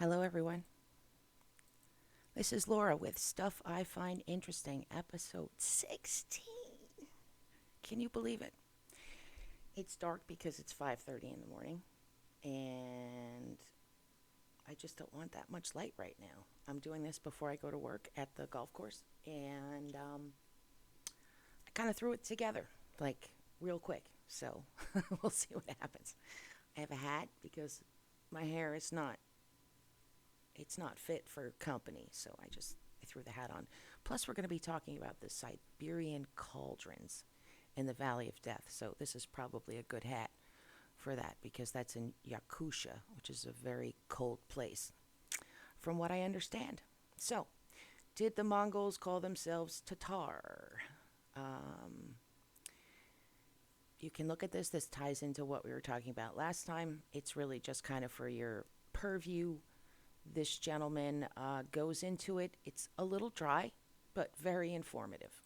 Hello, everyone. This is Laura with Stuff I Find Interesting, episode 16. Can you believe it? It's dark because it's 5:30 in the morning, and I just don't want that much light right now. I'm doing this before I go to work at the golf course, and I kind of threw it together, like, real quick. So we'll see what happens. I have a hat because my hair is not it's not fit for company, so I threw the hat on. Plus, we're going to be talking about the Siberian cauldrons in the Valley of Death, so this is probably a good hat for that because that's in Yakutia, which is a very cold place, from what I understand. So, did the Mongols call themselves Tatar? Um, you can look at this. This ties into what we were talking about last time. It's really just kind of for your purview. This gentleman goes into it. It's a little dry, but very informative.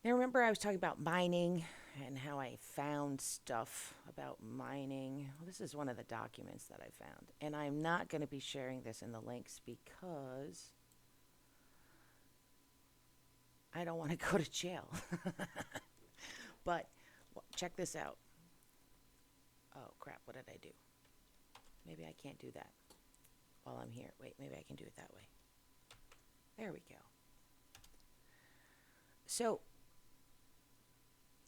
Now, remember, I was talking about mining and how I found stuff about mining. Well, this is one of the documents that I found. And I'm not going to be sharing this in the links because I don't want to go to jail. But check this out. Oh, crap. What did I do? Maybe I can't do that while I'm here. Wait, maybe I can do it that way. There we go. So,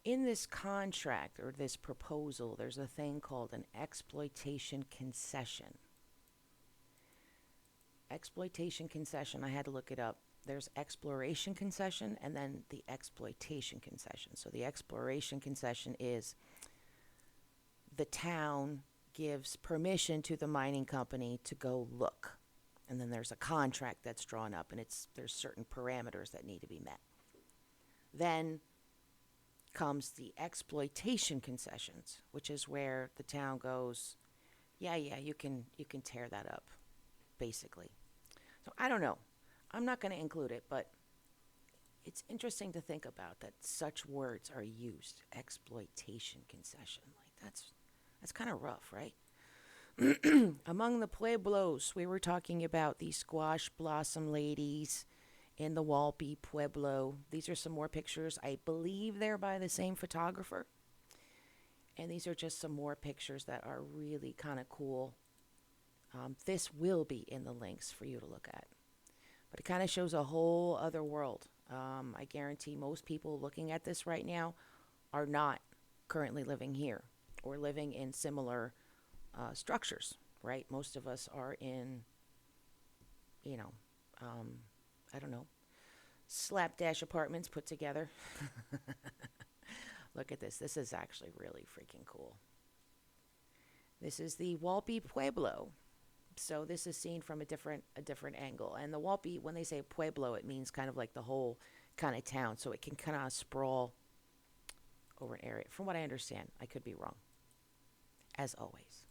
in this contract or this proposal, there's a thing called an exploitation concession. Exploitation concession, I had to look it up. There's exploration concession and then the exploitation concession. So, the exploration concession is the town gives permission to the mining company to go look. And then there's a contract that's drawn up, and there's certain parameters that need to be met. Then comes the exploitation concessions, which is where the town goes, yeah, you can tear that up, basically. So I don't know. I'm not going to include it, but it's interesting to think about that such words are used. Exploitation concession. Like that's kind of rough, right? Among the pueblos, we were talking about the squash blossom ladies in the Walpi Pueblo. These are some more pictures. I believe they're by the same photographer. And these are just some more pictures that are really kind of cool. This will be in the links for you to look at. But it kind of shows a whole other world. I guarantee most people looking at this right now are not currently living here or living in similar structures, right? Most of us are in, you know, I don't know, slapdash apartments put together. Look at this. This is actually really freaking cool. This is the Walpi Pueblo. So this is seen from a different angle. And the Walpi, when they say Pueblo, it means kind of like the whole kind of town. So it can kind of sprawl over an area. From what I understand, I could be wrong, as always.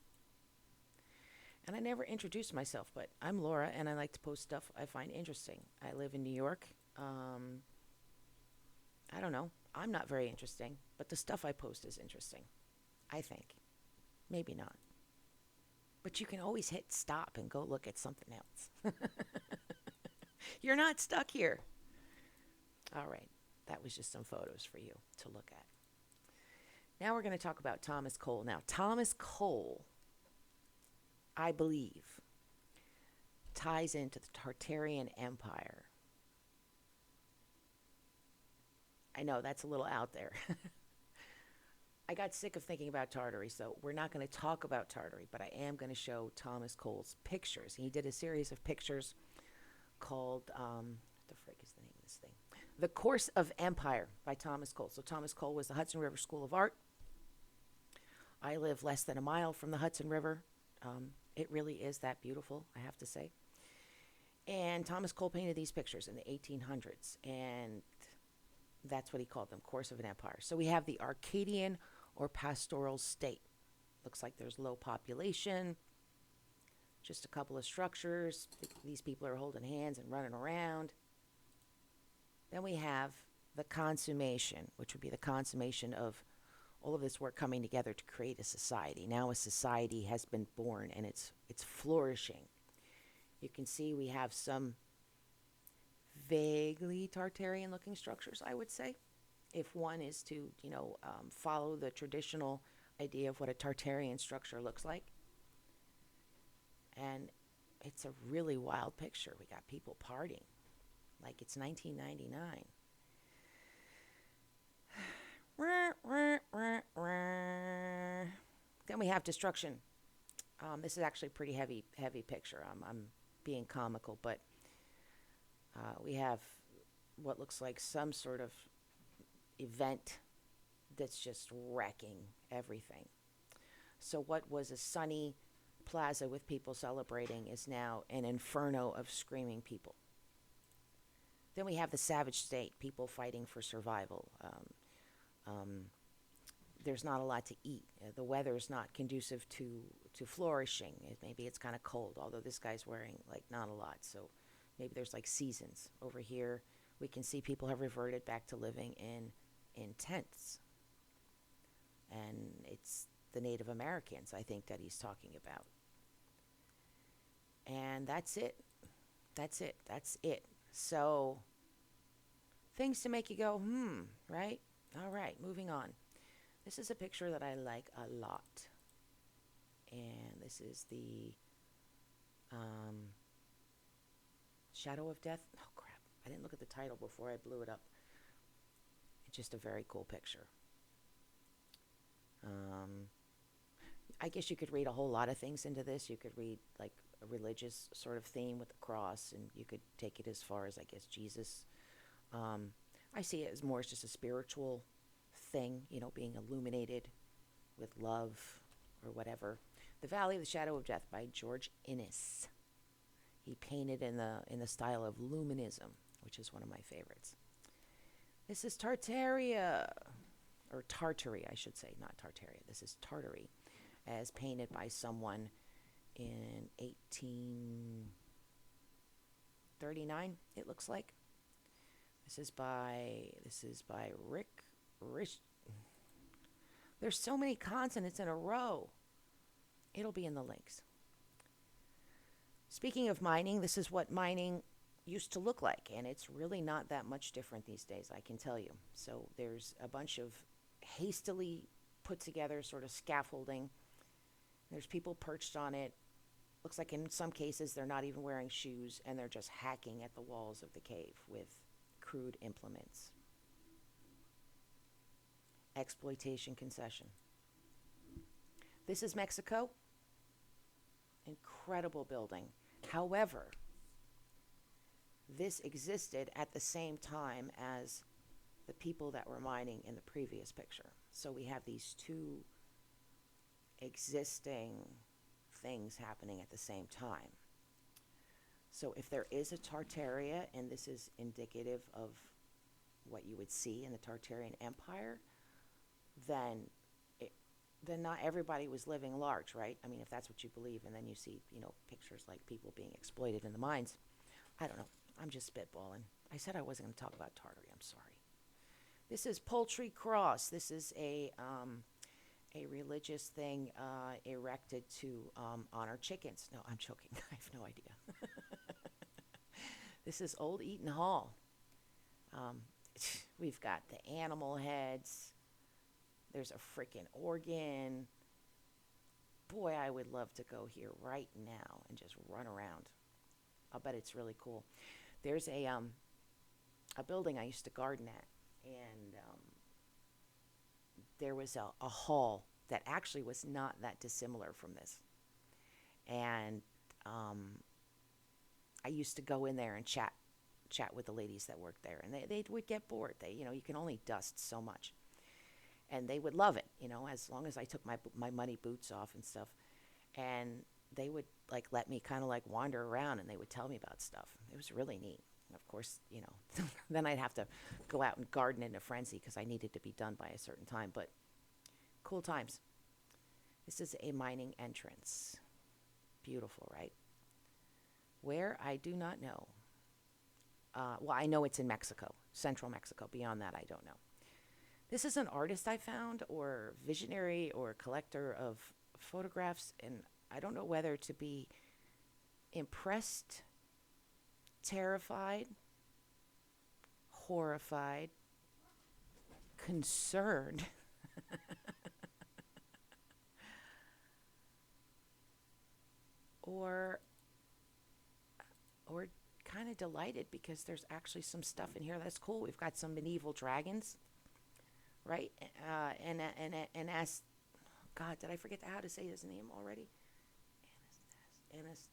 And I never introduced myself, but I'm Laura, and I like to post stuff I find interesting. I live in New York. I don't know. I'm not very interesting, but the stuff I post is interesting, I think. Maybe not. But you can always hit stop and go look at something else. You're not stuck here. All right. That was just some photos for you to look at. Now we're going to talk about Thomas Cole. Now, Thomas Cole, I believe, ties into the Tartarian Empire. I know that's a little out there. I got sick of thinking about Tartary, so we're not going to talk about Tartary, but I am going to show Thomas Cole's pictures. He did a series of pictures called, what the frick is the name of this thing? The Course of Empire by Thomas Cole. So Thomas Cole was the Hudson River School of Art. I live less than a mile from the Hudson River. It really is that beautiful, I have to say. And Thomas Cole painted these pictures in the 1800s, and that's what he called them, Course of an Empire. So we have the Arcadian or pastoral state. Looks like there's low population, just a couple of structures. These people are holding hands and running around. Then we have the consummation, which would be the consummation of all of this work coming together to create a society. Now a society has been born, and it's flourishing. You can see we have some vaguely Tartarian looking structures, I would say, if one is to, follow the traditional idea of what a Tartarian structure looks like. And it's a really wild picture. We got people partying like it's 1999. Then we have destruction. This is actually a pretty heavy picture. I'm being comical, but we have what looks like some sort of event that's just wrecking everything. So what was a sunny plaza with people celebrating is now an inferno of screaming people. Then we have the savage state, people fighting for survival. There's not a lot to eat. The weather's not conducive to flourishing. Maybe it's kind of cold, although this guy's wearing like not a lot. So maybe there's like seasons. Over here, we can see people have reverted back to living in tents. And it's the Native Americans, I think, that he's talking about. And that's it. That's it. So, things to make you go, right? All right, moving on. This is a picture that I like a lot. And this is the Shadow of Death. Oh, crap. I didn't look at the title before I blew it up. It's just a very cool picture. I guess you could read a whole lot of things into this. You could read like a religious sort of theme with the cross, and you could take it as far as, I guess, Jesus. I see it as more as just a spiritual thing, being illuminated with love or whatever. The Valley of the Shadow of Death by George Inness. He painted in the style of luminism, which is one of my favorites. This is Tartaria, or Tartary, I should say, not Tartaria. This is Tartary, as painted by someone in 1839, it looks like. This is by Rick Rich. There's so many consonants in a row. It'll be in the links. Speaking of mining, this is what mining used to look like, and it's really not that much different these days, I can tell you. So there's a bunch of hastily put together sort of scaffolding. There's people perched on it. Looks like in some cases they're not even wearing shoes, and they're just hacking at the walls of the cave with crude implements. Exploitation concession. This is Mexico. Incredible building. However, this existed at the same time as the people that were mining in the previous picture. So we have these two existing things happening at the same time. So if there is a Tartaria, and this is indicative of what you would see in the Tartarian Empire, then not everybody was living large, right? I mean, if that's what you believe, and then you see, pictures like people being exploited in the mines. I don't know. I'm just spitballing. I said I wasn't going to talk about Tartary. I'm sorry. This is Poultry Cross. This is a religious thing erected to honor chickens. No, I'm joking. I have no idea. This is Old Eaton Hall. We've got the animal heads. There's a freaking organ. Boy, I would love to go here right now and just run around. I'll bet it's really cool. There's a building I used to garden at, and there was a hall that actually was not that dissimilar from this. And I used to go in there and chat with the ladies that worked there, and they would get bored. You can only dust so much. And they would love it, as long as I took my muddy boots off and stuff. And they would let me kind of wander around, and they would tell me about stuff. It was really neat. And of course, then I'd have to go out and garden in a frenzy because I needed to be done by a certain time. But cool times. This is a mining entrance. Beautiful, right? Where? I do not know. Well, I know it's in Mexico, central Mexico. Beyond that, I don't know. This is an artist I found, or visionary, or collector of photographs, and I don't know whether to be impressed, terrified, horrified, concerned, or or kind of delighted because there's actually some stuff in here that's cool. We've got some medieval dragons, right? And as God, did I forget how to say his name already? Anas,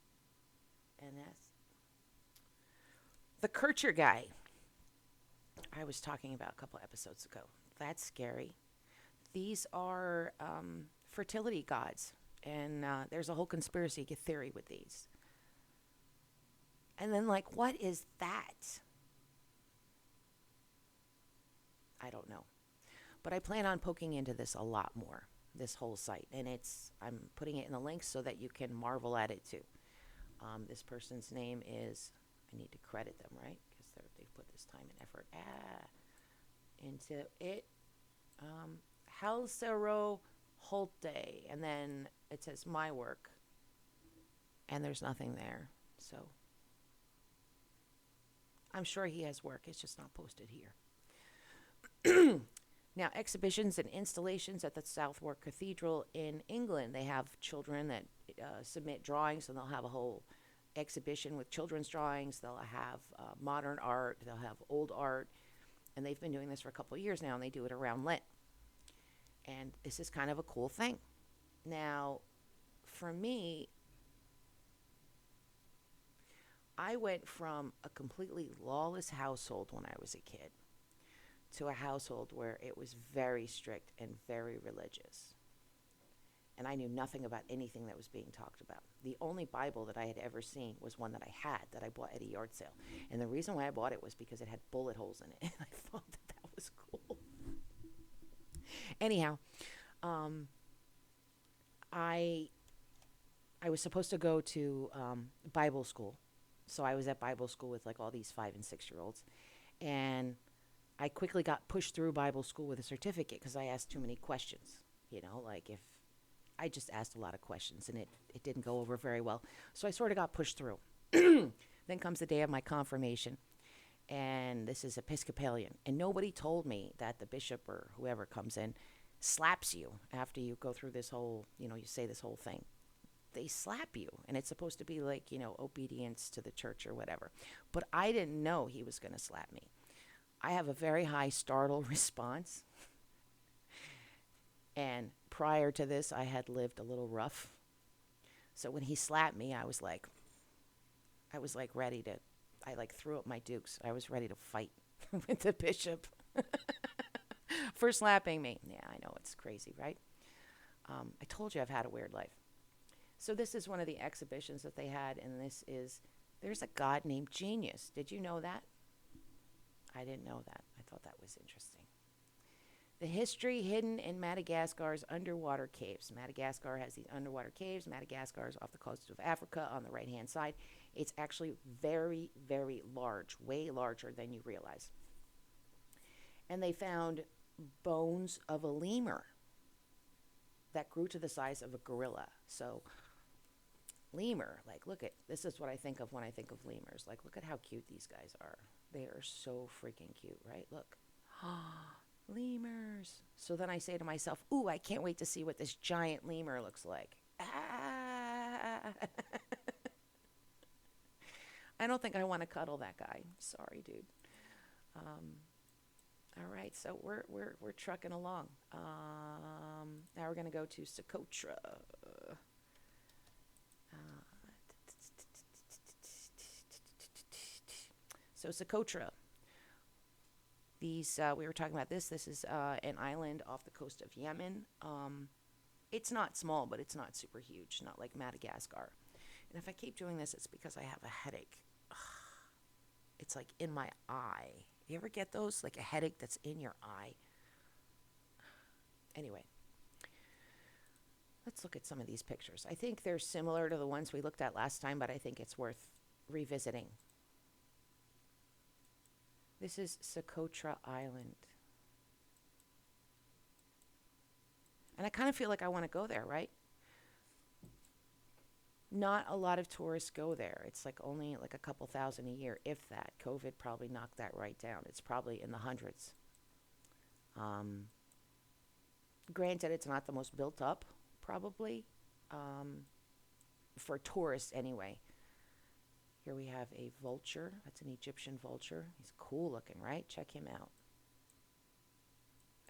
Anas, the Kircher guy I was talking about a couple episodes ago. That's scary. These are fertility gods, and there's a whole conspiracy theory with these. And then, like, what is that? I don't know. But I plan on poking into this a lot more, this whole site. And I'm putting it in the links so that you can marvel at it too. This person's name is, I need to credit them, right? Because they've put this time and effort into it. Halsero Holte. And then it says my work. And there's nothing there. So I'm sure he has work. It's just not posted here. Now, exhibitions and installations at the Southwark Cathedral in England. They have children that submit drawings, and they'll have a whole exhibition with children's drawings. They'll have modern art. They'll have old art. And they've been doing this for a couple of years now, and they do it around Lent. And this is kind of a cool thing. Now, for me, I went from a completely lawless household when I was a kid to a household where it was very strict and very religious. And I knew nothing about anything that was being talked about. The only Bible that I had ever seen was one that I had, that I bought at a yard sale. And the reason why I bought it was because it had bullet holes in it. And I thought that was cool. Anyhow, I was supposed to go to Bible school. So I was at Bible school with like all these 5 and 6 year olds. And I quickly got pushed through Bible school with a certificate because I asked too many questions. Like if I just asked a lot of questions and it didn't go over very well. So I sort of got pushed through. Then comes the day of my confirmation. And this is Episcopalian. And nobody told me that the bishop or whoever comes in slaps you after you go through this whole, you say this whole thing. They slap you. And it's supposed to be like, obedience to the church or whatever. But I didn't know he was going to slap me. I have a very high startle response. And prior to this, I had lived a little rough. So when he slapped me, I was like ready to, I threw up my dukes. I was ready to fight with the bishop for slapping me. Yeah, I know, it's crazy, right? I told you I've had a weird life. So this is one of the exhibitions that they had, and there's a god named Genius. Did you know that? I didn't know that. I thought that was interesting. The history hidden in Madagascar's underwater caves. Madagascar has these underwater caves. Madagascar is off the coast of Africa on the right-hand side. It's actually very, very large, way larger than you realize. And they found bones of a lemur that grew to the size of a gorilla. So lemur, this is what I think of when I think of lemurs. Look at how cute these guys are. They are so freaking cute, right? Look. Lemurs. So then I say to myself, ooh, I can't wait to see what this giant lemur looks like. I don't think I want to cuddle that guy. Sorry, dude. All right, so we're trucking along. Now we're going to go to Socotra. So Socotra. These, we were talking about this. This is an island off the coast of Yemen. It's not small, but it's not super huge, not like Madagascar. And if I keep doing this, it's because I have a headache. It's like in my eye. You ever get those? Like a headache that's in your eye? Anyway, let's look at some of these pictures. I think they're similar to the ones we looked at last time, but I think it's worth revisiting. This is Socotra Island. And I kind of feel like I want to go there, right? Not a lot of tourists go there. It's like only like a couple thousand a year, if that. COVID probably knocked that right down. It's probably in the hundreds. Um, Granted, it's not the most built up, probably, um, for tourists anyway. Here we have a vulture. That's an Egyptian vulture. He's cool looking, right? Check him out.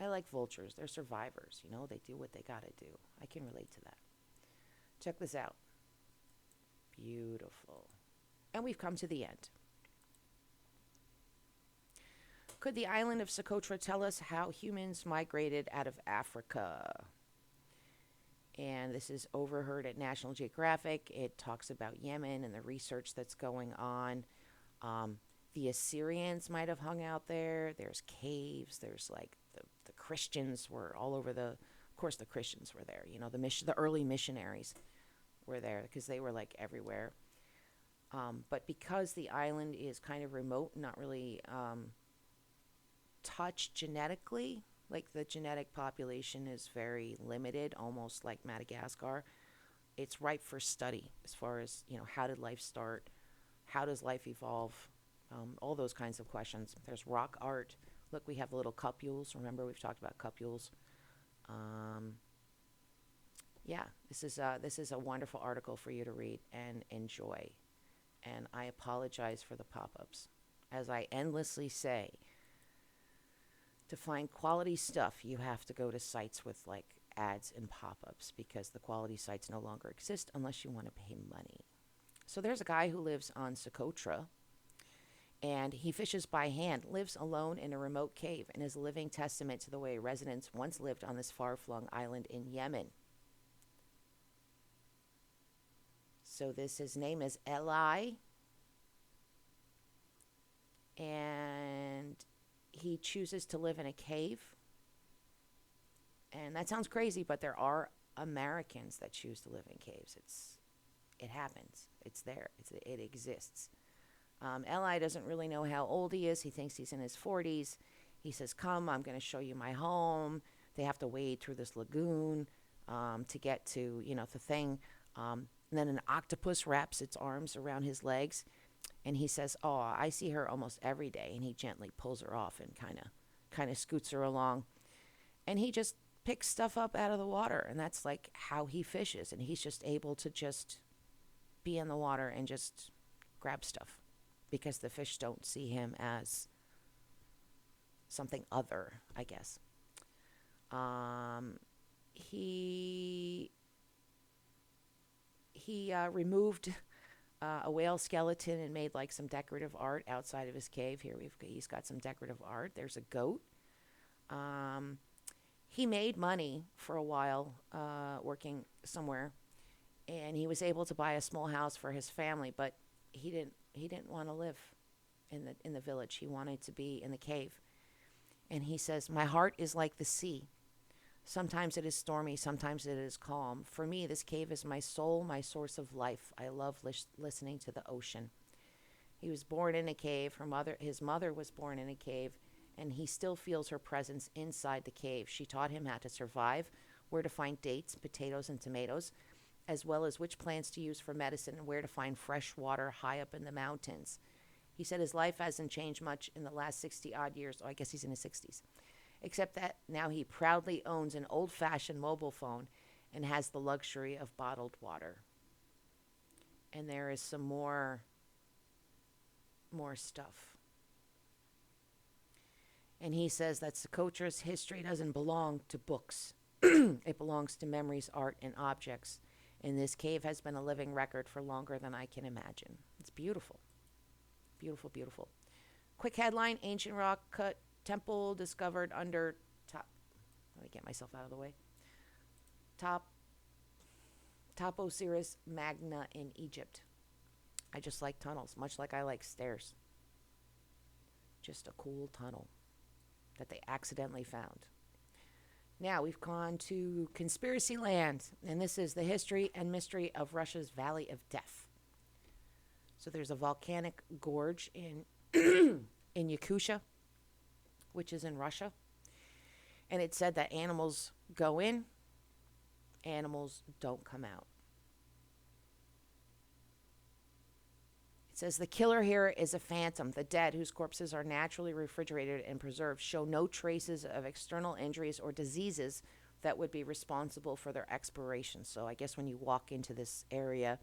I like vultures. They're survivors, you know? They do what they gotta do. I can relate to that. Check this out. Beautiful. And we've come to the end. Could the island of Socotra tell us how humans migrated out of Africa? And this is overheard at National Geographic. It talks about Yemen and the research that's going on. The Assyrians might have hung out there. There's caves. There's like the Christians were all over the. Of course, the Christians were there. You know, the early missionaries were there because they were like everywhere. But because the island is kind of remote, not really touched genetically, like the genetic population is very limited, almost like Madagascar. It's ripe for study as far as, you know, how did life start? How does life evolve? All those kinds of questions. There's rock art. Look, we have little cupules. Remember, we've talked about cupules. Yeah, this is a wonderful article for you to read and enjoy. And I apologize for the pop-ups. As I endlessly say, to find quality stuff, you have to go to sites with like ads and pop-ups because the quality sites no longer exist unless you want to pay money. So there's a guy who lives on Socotra, and he fishes by hand, lives alone in a remote cave, and is a living testament to the way residents once lived on this far-flung island in Yemen. So his name is Eli, and he chooses to live in a cave. And that sounds crazy, but there are Americans that choose to live in caves. It happens. It's there. It exists. Eli doesn't really know how old he is. He thinks he's in his 40s. He says, come, I'm going to show you my home. They have to wade through this lagoon to get to, you know, the thing. And then an octopus wraps its arms around his legs. And he says, oh, I see her almost every day. And he gently pulls her off and kind of scoots her along. And he just picks stuff up out of the water. And that's like how he fishes. And he's just able to just be in the water and just grab stuff. Because the fish don't see him as something other, I guess. He removed a whale skeleton and made like some decorative art outside of his cave. Here he's got some decorative art. There's a goat. He made money for a while working somewhere, and he was able to buy a small house for his family, but he didn't want to live in the village. He wanted to be in the cave. And he says, my heart is like the sea. Sometimes it is stormy, sometimes it is calm. For me, this cave is my soul, my source of life. I love listening to the ocean. He was born in a cave. His mother was born in a cave, and he still feels her presence inside the cave. She taught him how to survive, where to find dates, potatoes, and tomatoes, as well as which plants to use for medicine and where to find fresh water high up in the mountains. He said his life hasn't changed much in the last 60-odd years. Oh, I guess he's in his 60s. Except that now he proudly owns an old-fashioned mobile phone and has the luxury of bottled water. And there is some more stuff. And he says that Socotra's history doesn't belong to books. It belongs to memories, art, and objects. And this cave has been a living record for longer than I can imagine. It's beautiful. Beautiful, beautiful. Quick headline, ancient rock cut temple discovered under top. Let me get myself out of the way. Osiris Magna in Egypt. I just like tunnels, much like I like stairs. Just a cool tunnel that they accidentally found. Now we've gone to Conspiracy Land, and this is the history and mystery of Russia's Valley of Death. So there's a volcanic gorge in in Yakutia, which is in Russia. And it said that animals go in, animals don't come out. It says the killer here is a phantom. The dead, whose corpses are naturally refrigerated and preserved, show no traces of external injuries or diseases that would be responsible for their expiration. So I guess when you walk into this area,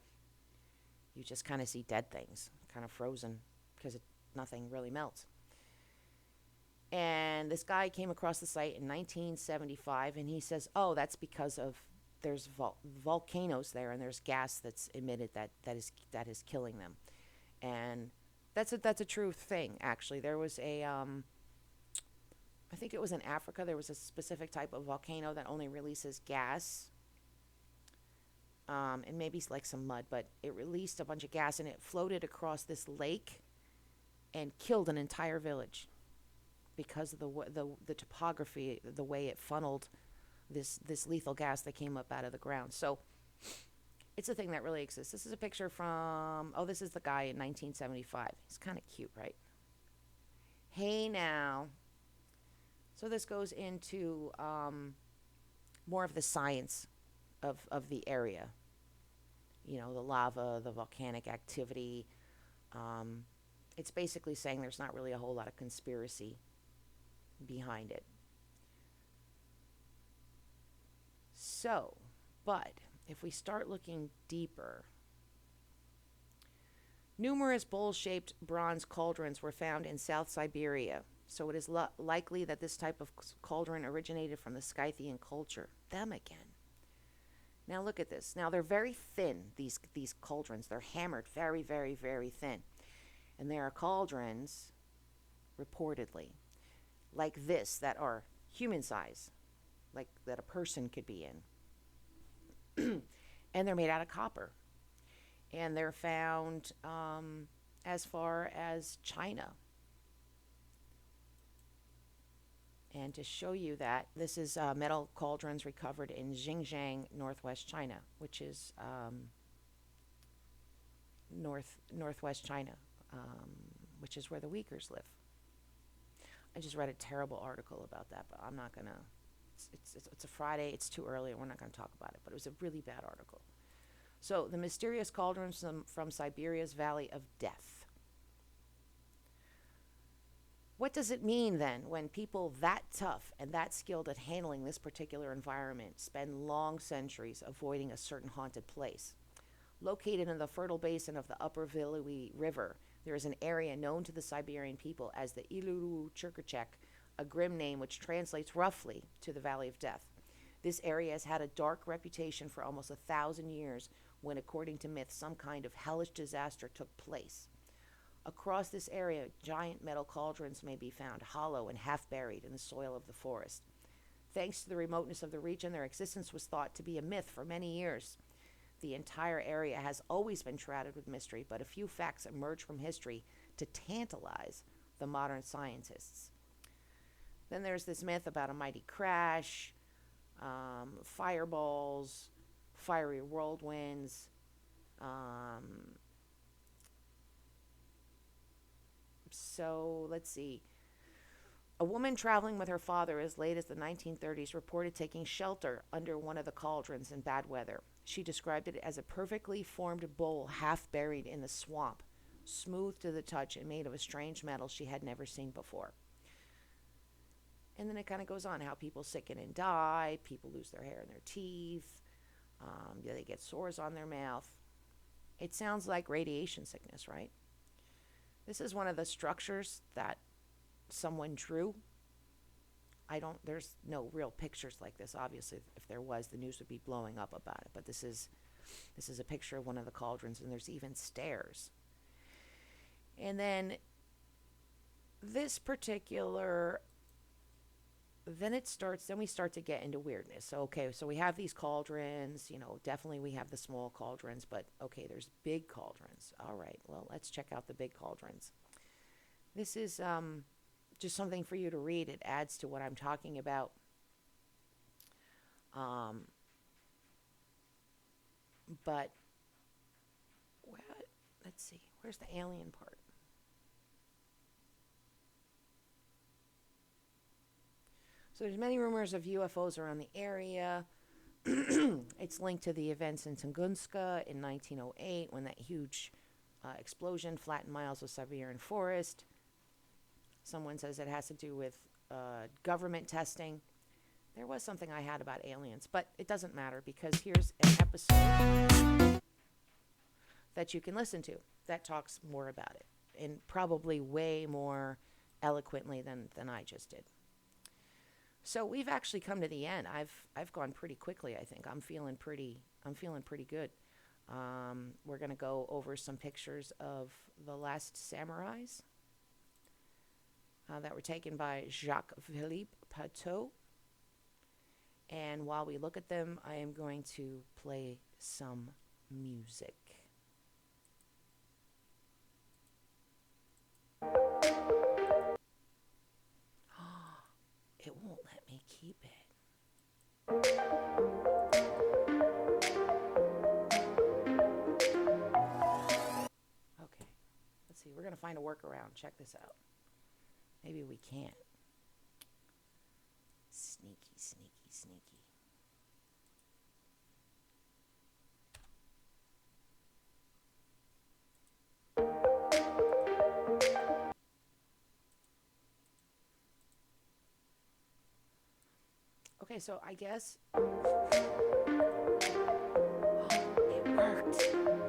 you just kind of see dead things, kind of frozen, because nothing really melts. And this guy came across the site in 1975, and he says, oh, that's because of there's volcanoes there, and there's gas that's emitted that is killing them. And that's a true thing, actually. There was I think it was in Africa, there was a specific type of volcano that only releases gas, and maybe like some mud, but it released a bunch of gas, and it floated across this lake and killed an entire village because of the topography, the way it funneled this lethal gas that came up out of the ground. So it's a thing that really exists. This is a picture from, this is the guy in 1975. He's kind of cute, right? Hey now. So this goes into more of the science of the area. You know, the lava, the volcanic activity. It's basically saying there's not really a whole lot of conspiracy behind it. So, but if we start looking deeper, numerous bowl-shaped bronze cauldrons were found in South Siberia. So it is likely that this type of cauldron originated from the Scythian culture. Them again. Now look at this. Now they're very thin, these cauldrons. They're hammered very, very, very thin. And there are cauldrons, reportedly, like this, that are human size, like that a person could be in. And they're made out of copper. And they're found as far as China. And to show you that, this is metal cauldrons recovered in Xinjiang, northwest China, which is northwest China, which is where the Uyghurs live. I just read a terrible article about that, but I'm not going to. It's a Friday, it's too early, and we're not going to talk about it, but it was a really bad article. So, the mysterious cauldrons from Siberia's Valley of Death. What does it mean then when people that tough and that skilled at handling this particular environment spend long centuries avoiding a certain haunted place? Located in the fertile basin of the upper Viliwi River, there is an area known to the Siberian people as the Iluru Chirkachek, a grim name which translates roughly to the Valley of Death. This area has had a dark reputation for almost 1,000 years when, according to myth, some kind of hellish disaster took place. Across this area, giant metal cauldrons may be found, hollow and half buried in the soil of the forest. Thanks to the remoteness of the region, their existence was thought to be a myth for many years. The entire area has always been shrouded with mystery, but a few facts emerge from history to tantalize the modern scientists. Then there's this myth about a mighty crash, fireballs, fiery whirlwinds, so let's see. A woman traveling with her father as late as the 1930s reported taking shelter under one of the cauldrons in bad weather. She described it as a perfectly formed bowl half buried in the swamp, smooth to the touch and made of a strange metal she had never seen before. And then it kind of goes on how people sicken and die, people lose their hair and their teeth, they get sores on their mouth. It sounds like radiation sickness, right? This is one of the structures that someone drew. There's no real pictures like this. Obviously, if there was, the news would be blowing up about it. But this is a picture of one of the cauldrons, and there's even stairs. And then this particular, then we start to get into weirdness. So, okay, so we have these cauldrons, definitely we have the small cauldrons, but okay, there's big cauldrons. All right, well, let's check out the big cauldrons. This is just something for you to read. It adds to what I'm talking about. But, let's see, where's the alien part? So there's many rumors of UFOs around the area. It's linked to the events in Tunguska in 1908 when that huge explosion flattened miles of Siberian forest. Someone says it has to do with government testing. There was something I had about aliens, but it doesn't matter because here's an episode that you can listen to that talks more about it and probably way more eloquently than I just did. So we've actually come to the end. I've gone pretty quickly, I think. I'm feeling pretty good. We're going to go over some pictures of the last samurais that were taken by Jacques-Philippe Pateau. And while we look at them, I am going to play some music. It won't let me keep it. Okay, let's see. We're going to find a workaround. Check this out. Maybe we can't. Sneaky, sneaky, sneaky. Okay, so I guess it worked.